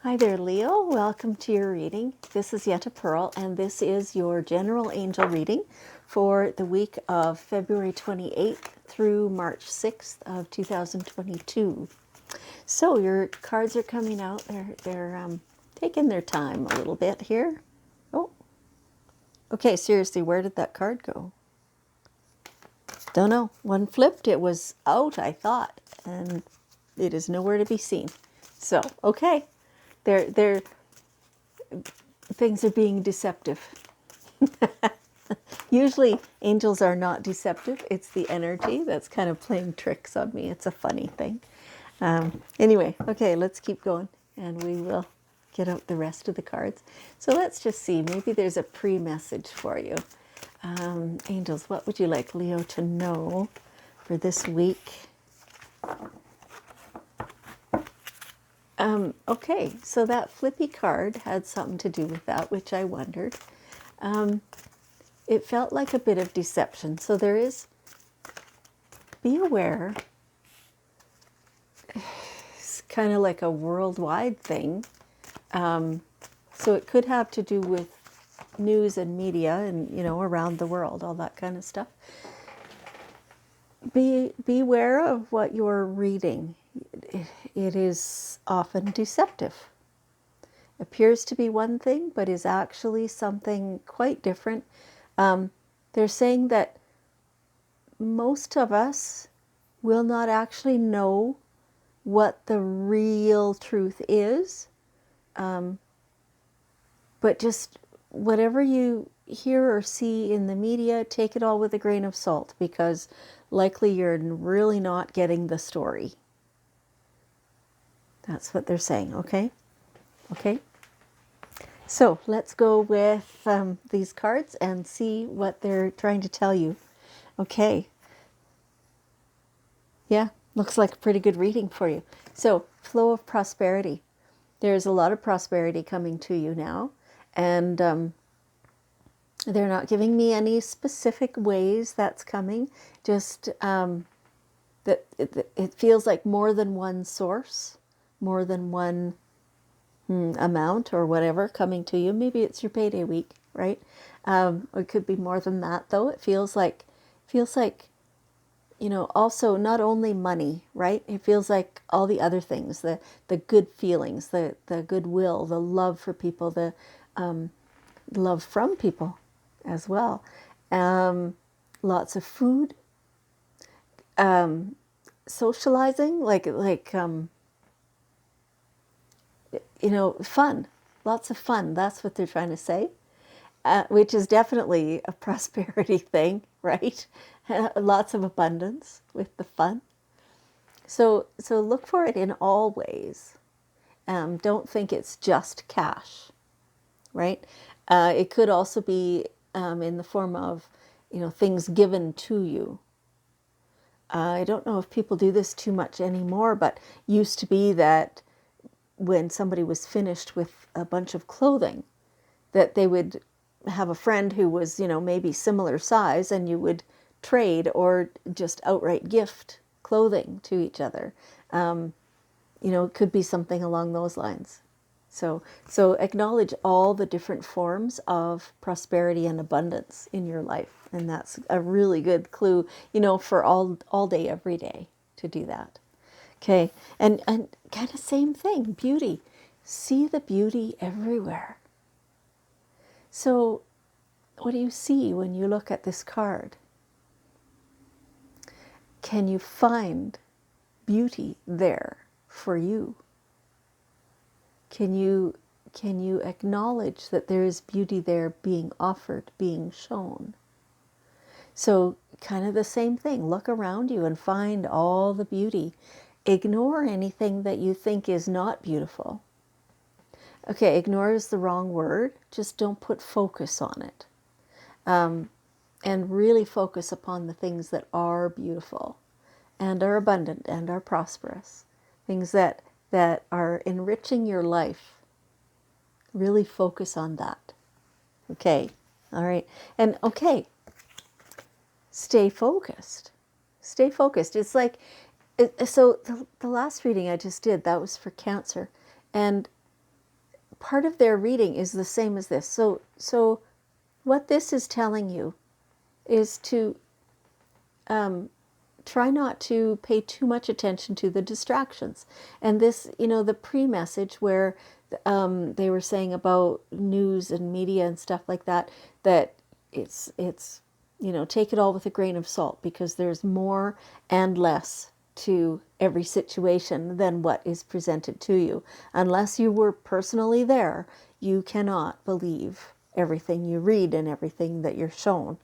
Hi there, Leo. Welcome to your reading. This is Yetta Pearl, and this is your general angel reading for the week of February 28th through March 6th of 2022. So your cards are coming out. They're taking their time a little bit here. Oh, okay. Seriously, where did that card go? Don't know. One flipped. It was out, I thought, and it is nowhere to be seen. So okay, they're things are being deceptive. Usually angels are not deceptive. It's the energy that's kind of playing tricks on me. It's a funny thing. Anyway, okay, let's keep going and we will get out the rest of the cards. So let's just see. Maybe there's a pre-message for you. Angels, what would you like Leo to know for this week? Okay, so that flippy card had something to do with that, which I wondered. It felt like a bit of deception. So there is, be aware, it's kind of like a worldwide thing. So it could have to do with news and media and, around the world, all that kind of stuff. Beware of what you're reading. It is often deceptive. Appears to be one thing, but is actually something quite different. They're saying that most of us will not actually know what the real truth is, but just whatever you hear or see in the media, take it all with a grain of salt, because likely you're really not getting the story. That's what they're saying, okay? Okay? So let's go with these cards and see what they're trying to tell you. Okay. Yeah, looks like a pretty good reading for you. So, flow of prosperity. There's a lot of prosperity coming to you now. And they're not giving me any specific ways that's coming. Just that it feels like more than one source, more than one amount or whatever coming to you. Maybe it's your payday week, right? It could be more than that, though. It feels like also not only money, right? It feels like all the other things, the good feelings, the goodwill, the love for people, the love from people as well. Lots of food, socializing, fun, lots of fun. That's what they're trying to say, which is definitely a prosperity thing, right? Lots of abundance with the fun. So look for it in all ways. Don't think it's just cash, right? It could also be in the form of, things given to you. I don't know if people do this too much anymore, but used to be that when somebody was finished with a bunch of clothing, that they would have a friend who was, maybe similar size, and you would trade or just outright gift clothing to each other. It could be something along those lines. So acknowledge all the different forms of prosperity and abundance in your life, and that's a really good clue, for all day, every day, to do that. Okay, and kind of same thing, beauty. See the beauty everywhere. So, what do you see when you look at this card? Can you find beauty there for you? Can you acknowledge that there is beauty there being offered, being shown? So kind of the same thing. Look around you and find all the beauty. Ignore anything that you think is not beautiful. Okay, ignore is the wrong word. Just don't put focus on it. And really focus upon the things that are beautiful and are abundant and are prosperous. Things that are enriching your life. Really focus on that. Okay. All right. And okay, stay focused. Stay focused. It's like, so the last reading I just did, that was for Cancer. And part of their reading is the same as this. So what this is telling you is to try not to pay too much attention to the distractions. And this, the pre-message where they were saying about news and media and stuff like that, that it's take it all with a grain of salt, because there's more and less to every situation than what is presented to you. Unless you were personally there, you cannot believe everything you read and everything that you're shown.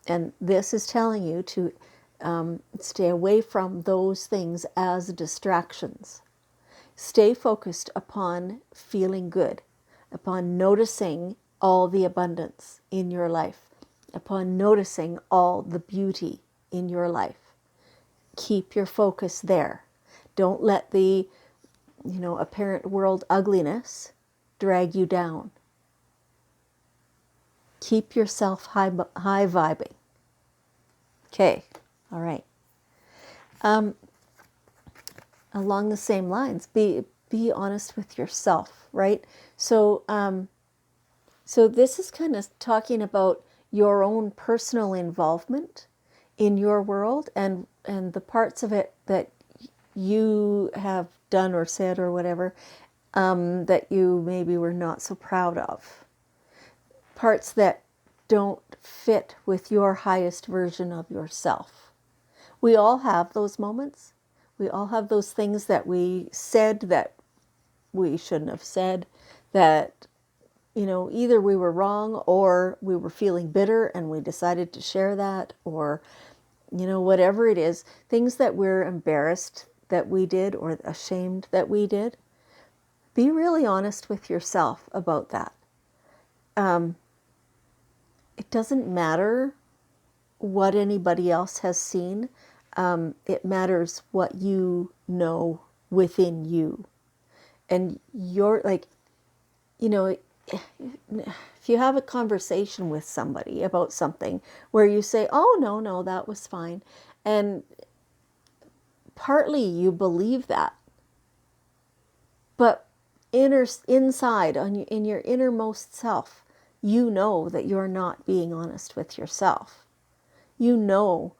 And this is telling you to stay away from those things as distractions. Stay focused upon feeling good, upon noticing all the abundance in your life, upon noticing all the beauty in your life. Keep your focus there. Don't let the, apparent world ugliness drag you down. Keep yourself high vibing. Okay, all right. Along the same lines, be honest with yourself, right? So so this is kind of talking about your own personal involvement in your world, and the parts of it that you have done or said or whatever that you maybe were not so proud of. Parts that don't fit with your highest version of yourself. We all have those moments. We all have those things that we said that we shouldn't have said, that, either we were wrong or we were feeling bitter and we decided to share that, or, whatever it is, things that we're embarrassed that we did or ashamed that we did. Be really honest with yourself about that. It doesn't matter what anybody else has seen. It matters what you know within you. And you're like, if you have a conversation with somebody about something where you say, oh, no, that was fine. And partly you believe that. But inside, in your innermost self, you know that you're not being honest with yourself. You know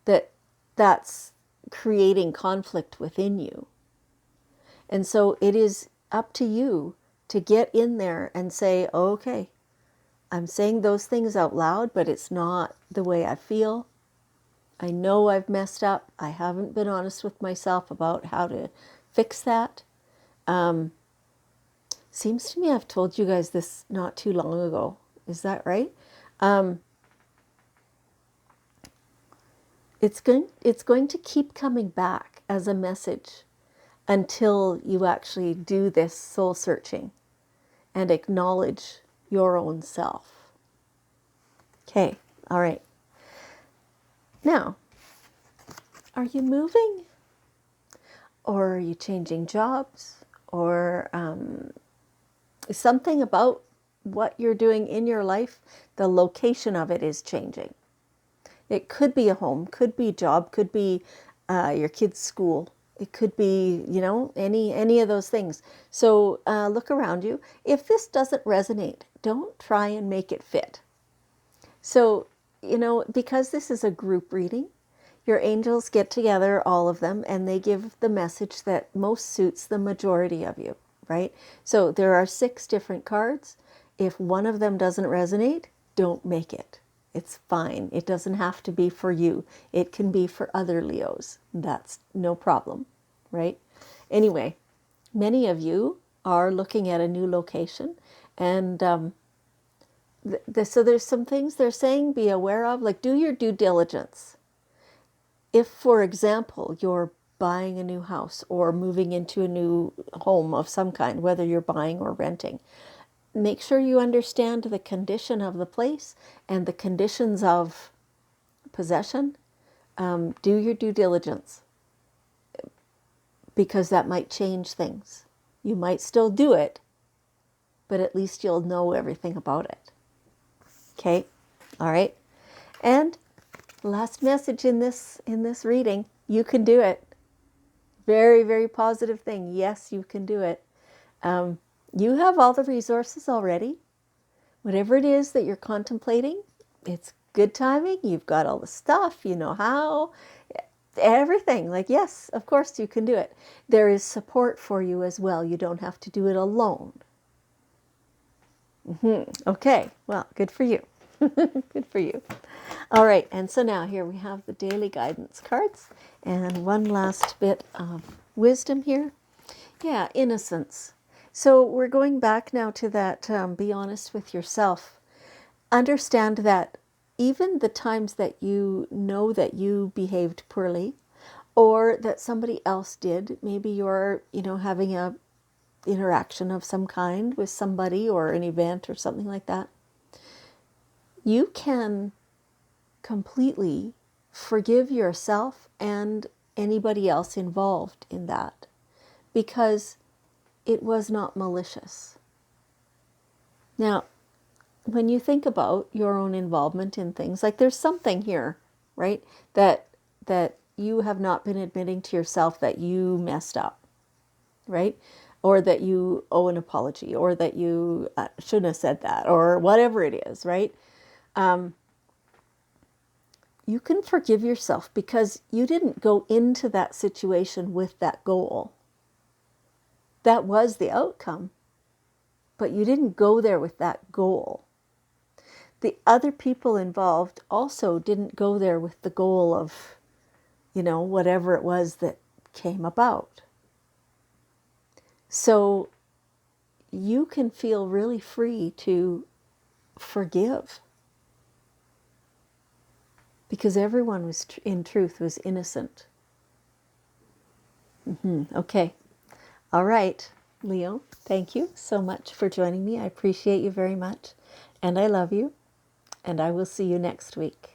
that that's creating conflict within you. And so it is up to you to get in there and say, okay, I'm saying those things out loud, but it's not the way I feel. I know I've messed up. I haven't been honest with myself about how to fix that. Seems to me I've told you guys this not too long ago. Is that right? It's going to keep coming back as a message until you actually do this soul searching and acknowledge your own self. Okay, all right. Now, are you moving? Or are you changing jobs? Or something about what you're doing in your life, the location of it is changing. It could be a home, could be a job, could be your kid's school. It could be, any of those things. So look around you. If this doesn't resonate, don't try and make it fit. So, because this is a group reading, your angels get together, all of them, and they give the message that most suits the majority of you, right? So there are 6 different cards. If one of them doesn't resonate, don't make it. It's fine. It doesn't have to be for you. It can be for other Leos. That's no problem, right? Anyway, many of you are looking at a new location, and so there's some things they're saying be aware of, like do your due diligence. If, for example, you're buying a new house or moving into a new home of some kind, whether you're buying or renting, make sure you understand the condition of the place and the conditions of possession. Do your due diligence, because that might change things. You might still do it, but at least you'll know everything about it. Okay? All right? And last message in this reading, you can do it. Very, very positive thing. Yes, you can do it. You have all the resources already. Whatever it is that you're contemplating, it's good timing. You've got all the stuff, you know how, everything. Like, yes, of course you can do it. There is support for you as well. You don't have to do it alone. Okay, well, good for you. Good for you. All right, and so now here we have the daily guidance cards and one last bit of wisdom here. Yeah, innocence. So we're going back now to that be honest with yourself. Understand that even the times that you know that you behaved poorly or that somebody else did, maybe you're, having a interaction of some kind with somebody or an event or something like that, you can completely forgive yourself and anybody else involved in that because it was not malicious. Now, when you think about your own involvement in things, like there's something here, right, that you have not been admitting to yourself that you messed up, right? Or that you owe an apology, or that you shouldn't have said that, or whatever it is, right? You can forgive yourself because you didn't go into that situation with that goal. That was the outcome, but you didn't go there with that goal. The other people involved also didn't go there with the goal of, whatever it was that came about. So you can feel really free to forgive because everyone was, in truth, was innocent. Okay. All right, Leo, thank you so much for joining me. I appreciate you very much, and I love you, and I will see you next week.